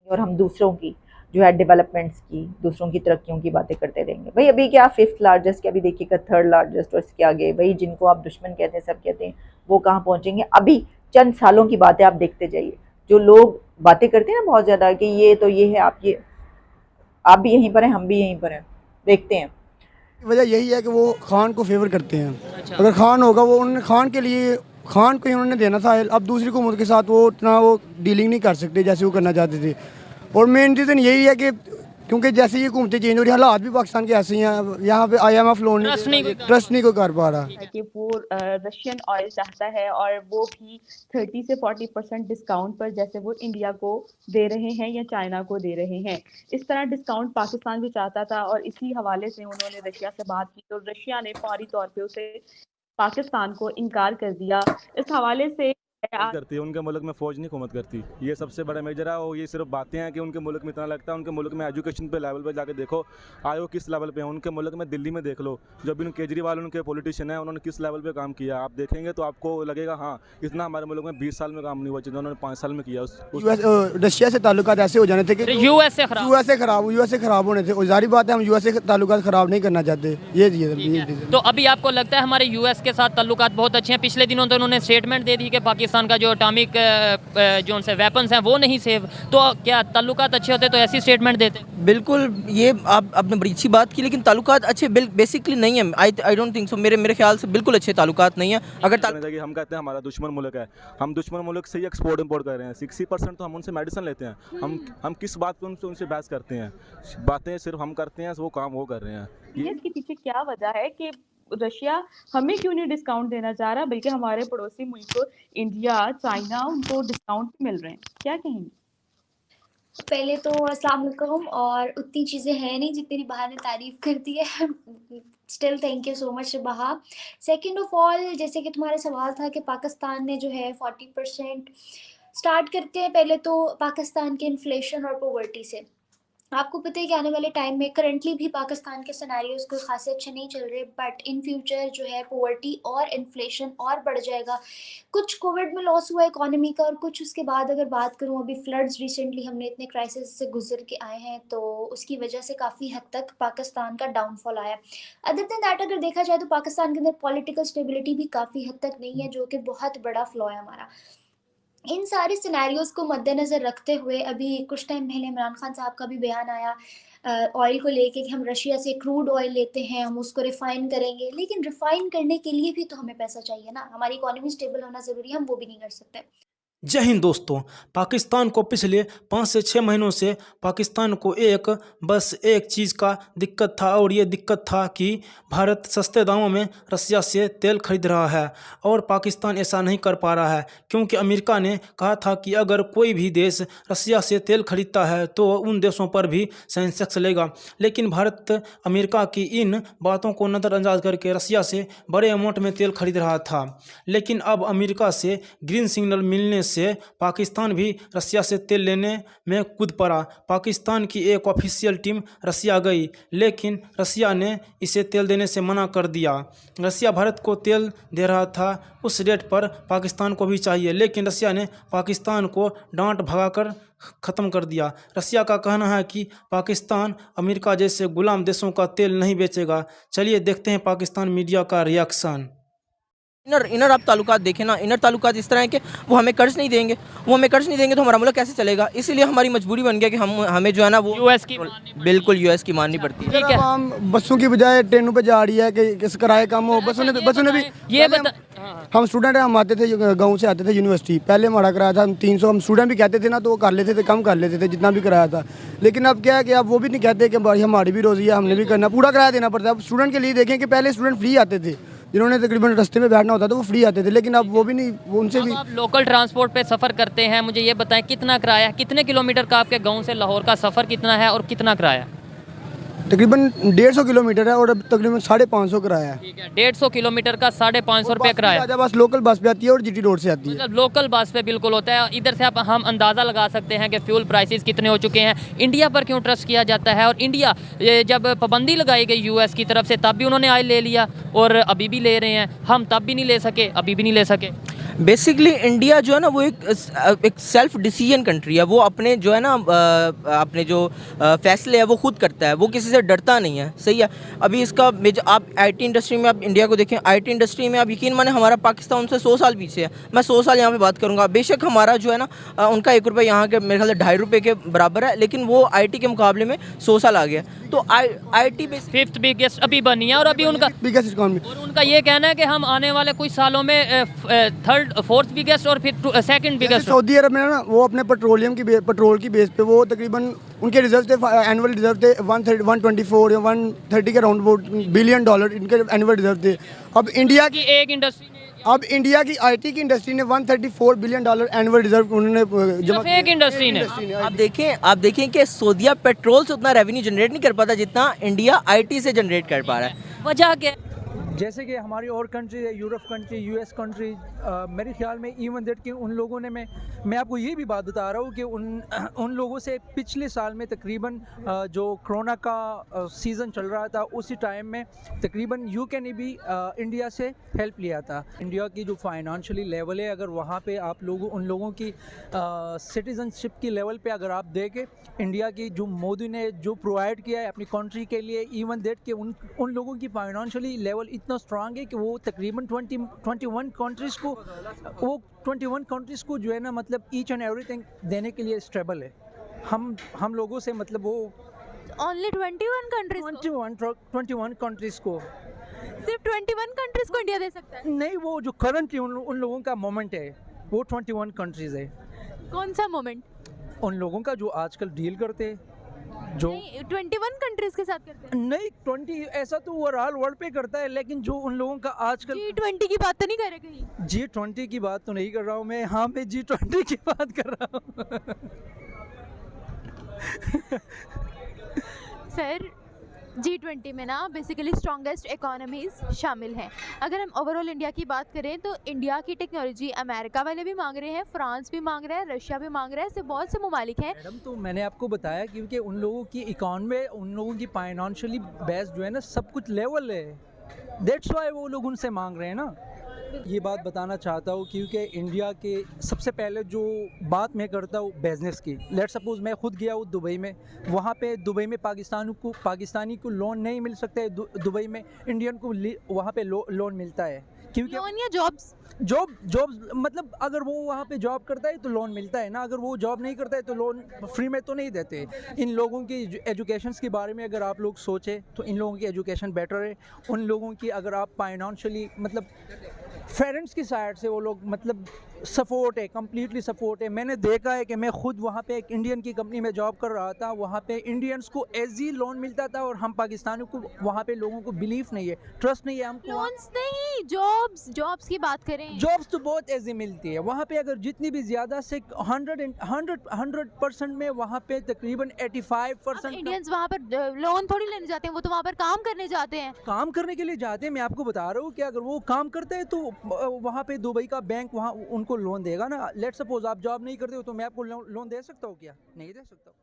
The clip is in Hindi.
और हम दूसरों की जो है डेवलपमेंट्स की, दूसरों की तरक्कियों की बातें करते रहेंगे। भाई अभी क्या फिफ्थ लार्जेस्ट के, अभी देखिएगा थर्ड लार्जेस्ट और इसके आगे भाई जिनको आप दुश्मन कहते हैं, सब कहते हैं, वो कहाँ पहुंचेंगे। अभी चंद सालों की बातें आप देखते जाइए। जो लोग बातें करते हैं ना बहुत ज़्यादा कि ये तो ये है, आप भी यहीं पर हैं, हम भी यहीं पर हैं, देखते हैं। वजह यही है कि वो खान को फेवर करते हैं। अच्छा। अगर खान होगा, वो उन्होंने खान के लिए, खान को ही उन्होंने देना था। अब दूसरी हुकूमत के साथ वो इतना वो डीलिंग नहीं कर सकते जैसे वो करना चाहते थे। और मेन रीज़न यही है कि क्योंकि जैसे ये हुकूमतें चेंज हो रही हैं, हालात भी पाकिस्तान के ऐसे ही हैं। यहाँ पे IMF लोन ट्रस्ट नहीं को कर पा रहा कि वो रशियन ऑयल चाहता है और वो भी 30 से 40% डिस्काउंट पर, जैसे वो इंडिया को दे रहे हैं या चाइना को दे रहे हैं। इस तरह डिस्काउंट पाकिस्तान भी चाहता था और इसी हवाले से उन्होंने रशिया से बात की तो रशिया ने फौरी तौर पे उसे पाकिस्तान को इनकार कर दिया। इस हवाले से करती है, उनके मुल्क में फौज नहीं हुकूमत करती, ये सबसे बड़ा मेजर है। और ये सिर्फ बातें हैं कि उनके मुल्क में इतना लगता है। उनके मुल्क में एजुकेशन पे लेवल पे जाके देखो, आयो किस लेवल पे है। उनके मुल्क में दिल्ली में देख लो, जो भी केजरीवाल उनके पॉलिटिशियन है, उन्होंने किस लेवल पे काम किया आप देखेंगे तो आपको लगेगा हाँ इतना हमारे मुल्क में 20 साल में काम नहीं हुआ जितना उन्होंने 5 साल में किया। रशिया से ताल्लुकात ऐसे हो जाने थे कि यूएस से खराब होने थे। और जारी बात है, हम US से ताल्लुकात खराब नहीं करना चाहते। ये तो अभी आपको लगता है हमारे यूएस के साथ ताल्लुकात बहुत अच्छे हैं? पिछले दिनों तो उन्होंने स्टेटमेंट दे दी कि पाकिस्तान का जो अटामिक जो उनसे वेपन्स हैं वो नहीं सेव, तो क्या ताल्लुकात अच्छे होते तो ऐसी स्टेटमेंट देते? बिल्कुल, ये आपने बड़ी अच्छी बात की, लेकिन ताल्लुकात अच्छे बेसिकली नहीं है। आई डोंट थिंक सो, मेरे ख्याल से बिल्कुल अच्छे ताल्लुकात नहीं है। अगर हम कहते हैं हमारा दुश्मन मुल्क है, हम दुश्मन मुल्क से ही एक्सपोर्ट इंपोर्ट कर रहे हैं। 60% तो हम उनसे मेडिसिन लेते हैं। हम किस बात पे उनसे बहस करते हैं? बातें सिर्फ हम करते हैं, वो काम वो कर रहे हैं। इसके पीछे क्या वजह है कि रशिया हमें क्यों नहीं डिस्काउंट देना चाह रहा, बल्कि हमारे पड़ोसी मुल्क को इंडिया, चाइना, उनको डिस्काउंट मिल रहे हैं? क्या कहेंगे? पहले तो अस्सलाम वालेकुम। और उतनी चीज़ें हैं नहीं जितनी बहा ने तारीफ़ कर दी है। Still thank you so much बहा। सेकंड ऑफ ऑल, जैसे कि तुम्हारा सवाल था कि पाकिस्तान ने जो है 40% स्टार्ट करते हैं पहले तो पाकिस्तान के इन्फ्लेशन और पॉवर्टी से। आपको पता है कि आने वाले टाइम में करंटली भी पाकिस्तान के सिनेरियोज कोई खासे अच्छे नहीं चल रहे, बट इन फ्यूचर जो है पॉवर्टी और इन्फ्लेशन और बढ़ जाएगा। कुछ कोविड में लॉस हुआ इकोनॉमी का, और कुछ उसके बाद अगर बात करूं, अभी फ्लड्स रिसेंटली हमने इतने क्राइसिस से गुजर के आए हैं, तो उसकी वजह से काफ़ी हद तक पाकिस्तान का डाउनफॉल आया। अदर देन दैट अगर देखा जाए तो पाकिस्तान के अंदर पॉलिटिकल स्टेबिलिटी भी काफ़ी हद तक नहीं है, जो कि बहुत बड़ा फ्लॉ है हमारा। इन सारे सिनेरियोज़ को मद्देनज़र रखते हुए अभी कुछ टाइम पहले इमरान खान साहब का भी बयान आया ऑयल को लेके कि हम रशिया से क्रूड ऑयल लेते हैं, हम उसको रिफ़ाइन करेंगे, लेकिन रिफ़ाइन करने के लिए भी तो हमें पैसा चाहिए ना। हमारी इकोनॉमी स्टेबल होना ज़रूरी है, हम वो भी नहीं कर सकते। जय हिंद दोस्तों। पाकिस्तान को पिछले 5 से 6 महीनों से पाकिस्तान को बस एक चीज़ का दिक्कत था, और ये दिक्कत था कि भारत सस्ते दामों में रसिया से तेल खरीद रहा है और पाकिस्तान ऐसा नहीं कर पा रहा है, क्योंकि अमेरिका ने कहा था कि अगर कोई भी देश रसिया से तेल खरीदता है तो उन देशों पर भी सेंसेक्स लेगा। लेकिन भारत अमेरिका की इन बातों को नज़रअंदाज करके रसिया से बड़े अमाउंट में तेल खरीद रहा था। लेकिन अब अमेरिका से ग्रीन सिग्नल मिलने से पाकिस्तान भी रसिया से तेल लेने में कूद पड़ा। पाकिस्तान की एक ऑफिशियल टीम रसिया गई, लेकिन रसिया ने इसे तेल देने से मना कर दिया। रसिया भारत को तेल दे रहा था, उस रेट पर पाकिस्तान को भी चाहिए, लेकिन रसिया ने पाकिस्तान को डांट भगाकर ख़त्म कर दिया। रसिया का कहना है कि पाकिस्तान अमेरिका जैसे गुलाम देशों का तेल नहीं बेचेगा। चलिए देखते हैं पाकिस्तान मीडिया का रिएक्शन। इनर आप ताल्लुकात देखें ना, इनर ताल्लुकात इस तरह है कि वो हमें कर्ज नहीं देंगे, तो हमारा मुल्क कैसे चलेगा। इसीलिए हमारी मजबूरी बन गया कि हमें जो है ना वो यूएस की बिल्कुल यूएस की माननी पड़ती है। ठीक है, हम बसों की बजाय ट्रेनों पे जा रही है कि किस किराए कम हो। बसों ने भी ये हम स्टूडेंट हैं, हम आते थे गाँव से आते थे यूनिवर्सिटी, पहले हमारा किराया था 300। हम स्टूडेंट भी कहते थे ना तो वो कर लेते थे, कम कर लेते थे जितना भी किराया था। लेकिन अब क्या है कि अब वो भी नहीं कहते कि भाई हमारी भी रोज़ी है, हमने भी करना, पूरा किराया देना पड़ता है। अब स्टूडेंट के लिए देखें कि पहले स्टूडेंट फ्री आते थे, जिन्होंने तकरीबन रास्ते में बैठना होता था वो फ्री आते थे, लेकिन अब वो भी नहीं, वो उनसे भी। आप लोकल ट्रांसपोर्ट पे सफ़र करते हैं, मुझे ये बताएं कितना किराया, कितने किलोमीटर का आपके गांव से लाहौर का सफ़र कितना है और कितना किराया? तकरीबन 150 किलोमीटर है और अब तकरीबन 550 किराया है। ठीक है, 150 किलोमीटर का 550 रुपये किराया। बस लोकल बस पे आती है और GT रोड से आती है। मतलब लोकल बस पे बिल्कुल होता है। इधर से हम अंदाज़ा लगा सकते हैं कि फ्यूल प्राइसेस कितने हो चुके हैं। इंडिया पर क्यों ट्रस्ट किया जाता है, और इंडिया जब पाबंदी लगाई गई यूएस की तरफ से तब भी उन्होंने ऑयल ले लिया और अभी भी ले रहे हैं, हम तब भी नहीं ले सके, अभी भी नहीं ले सके। बेसिकली इंडिया जो है ना वो एक सेल्फ डिसीजन कंट्री है। वो अपने जो है ना अपने जो फैसले है वो खुद करता है, वो किसी से डरता नहीं है। सही है। अभी इसका आप आईटी इंडस्ट्री में आप इंडिया को देखें, आईटी इंडस्ट्री में आप यकीन माने हमारा पाकिस्तान उनसे 100 साल पीछे है। मैं 100 साल यहाँ पे बात करूँगा, बेशक हमारा जो है ना उनका 1 रुपये यहाँ के मेरे ख्याल से 2.5 रुपये के बराबर है, लेकिन वो आईटी के मुकाबले में 100 साल आ गया। तो आईटी बेस 5th बिगेस्ट अभी बनी है, और अभी उनका बिगेस्ट इकॉनमी। और उनका ये कहना है कि हम आने वाले कुछ सालों में 4th बिगेस्ट और फिर 2nd बिगेस्ट। सऊदी अरब में ना वो अपने पेट्रोल की बेस पे वो तकरीबन उनके रिजर्व थे, एनुअल रिजर्व थे 124 या 130 के अराउंड बिलियन डॉलर इनके एनुअल रिजर्व थे। अब इंडिया की एक इंडस्ट्री अब इंडिया की आईटी की इंडस्ट्री ने 134 बिलियन डॉलर एनुअल रिजर्व उन्होंने जमा किया। एक इंडस्ट्री ने आप देखें कि सऊदीया पेट्रोल से उतना रेवेन्यू जनरेट नहीं कर पाता जितना इंडिया आईटी से जनरेट कर पा रहा है। वजह क्या? जैसे कि हमारी और कंट्री है, यूरोप कंट्री, यूएस कंट्री, मेरे ख्याल में इवन दैट कि उन लोगों ने मैं आपको ये भी बात बता रहा हूँ कि उन लोगों से पिछले साल में तकरीबन जो कोरोना का सीज़न चल रहा था उसी टाइम में तकरीबन यूके ने भी इंडिया से हेल्प लिया था। इंडिया की जो फाइनेंशियली लेवल है, अगर वहाँ पे आप लोगों उन लोगों की सिटीजनशिप की लेवल पे अगर आप देखें, इंडिया की जो मोदी ने जो प्रोवाइड किया है अपनी कंट्री के लिए, इवन दैट कि उन लोगों की फाइनेंशियली लेवल इतना स्ट्रांग है कि वो तकरीबन 21 कंट्रीज़ को जो है ना मतलब ईच एंड एवरीथिंग देने के लिए स्टेबल है। हम लोगों से मतलब वो ओनली 21 कंट्रीज 21 कंट्रीज़ को, सिर्फ 21 कंट्रीज को इंडिया दे सकता है? नहीं, वो जो करंटली उन लोगों का मोमेंट है वो 21 कंट्रीज़ है। कौन सा मोमेंट? उन लोगों का जो आजकल डील करते हैं, जो 21 कंट्रीज के साथ करते हैं। नहीं 20 ऐसा तो ओवरऑल वर्ल्ड पे करता है, लेकिन जो उन लोगों का आजकल G20 की बात तो नहीं कर रहे कहीं? G20 की बात तो नहीं कर रहा हूँ मैं, हाँ मैं G20 की बात कर रहा हूँ। सर G20 में ना बेसिकली स्ट्रॉन्गेस्ट इकोनॉमीज शामिल हैं। अगर हम ओवरऑल इंडिया की बात करें तो इंडिया की टेक्नोलॉजी अमेरिका वाले भी मांग रहे हैं, फ्रांस भी मांग रहा है, रशिया भी मांग रहा है, ऐसे बहुत से ममालिक हैं। मैडम तो मैंने आपको बताया क्योंकि उन लोगों की इकॉनमी, उन लोगों की फाइनेंशियली बेस जो है ना सब कुछ लेवल है, दैट्स वाई वो लोग उनसे मांग रहे हैं ना। ये बात बताना चाहता हूँ क्योंकि इंडिया के सबसे पहले जो बात मैं करता हूँ बिज़नेस की, लेट सपोज मैं खुद गया हूँ दुबई में, वहाँ पे दुबई में पाकिस्तानी को लोन नहीं मिल सकता है, दुबई में इंडियन को वहाँ पे लोन मिलता है क्योंकि लोन या जॉब्स मतलब अगर वो वहाँ पे जॉब करता है तो लोन मिलता है ना, अगर वो जॉब नहीं करता है तो लोन फ्री में तो नहीं देते। इन लोगों की एजुकेशन के बारे में अगर आप लोग सोचें तो इन लोगों की एजुकेशन बेटर है। उन लोगों की अगर आप फाइनेंशियली मतलब पेरेंट्स की साइड से वो लोग मतलब सपोर्ट है, कम्प्लीटली सपोर्ट है। मैंने देखा है कि मैं खुद वहाँ पे एक इंडियन की कंपनी में जॉब कर रहा था, वहाँ पे इंडियंस को एजी लोन मिलता था और हम पाकिस्तानियों को वहाँ पे लोगों को बिलीफ नहीं है, ट्रस्ट नहीं है हमको। लोन्स नहीं, जॉब्स की बात करें, जॉब्स तो बहुत एजी मिलती है वहाँ पे। अगर जितनी भी ज़्यादा से 100% में वहाँ पे तकरीबन 85% इंडियंस वहाँ पर लोन थोड़ी लेने जाते हैं, वो तो वहाँ पर काम करने जाते हैं। काम करने के लिए जाते हैं, मैं आपको बता रहा हूँ कि अगर वो काम करते हैं तो वहाँ पे दुबई का बैंक वहाँ उनको लोन देगा ना। लेट सपोज आप जॉब नहीं करते हो तो मैं आपको लोन दे सकता हूँ क्या? नहीं दे सकता हूँ।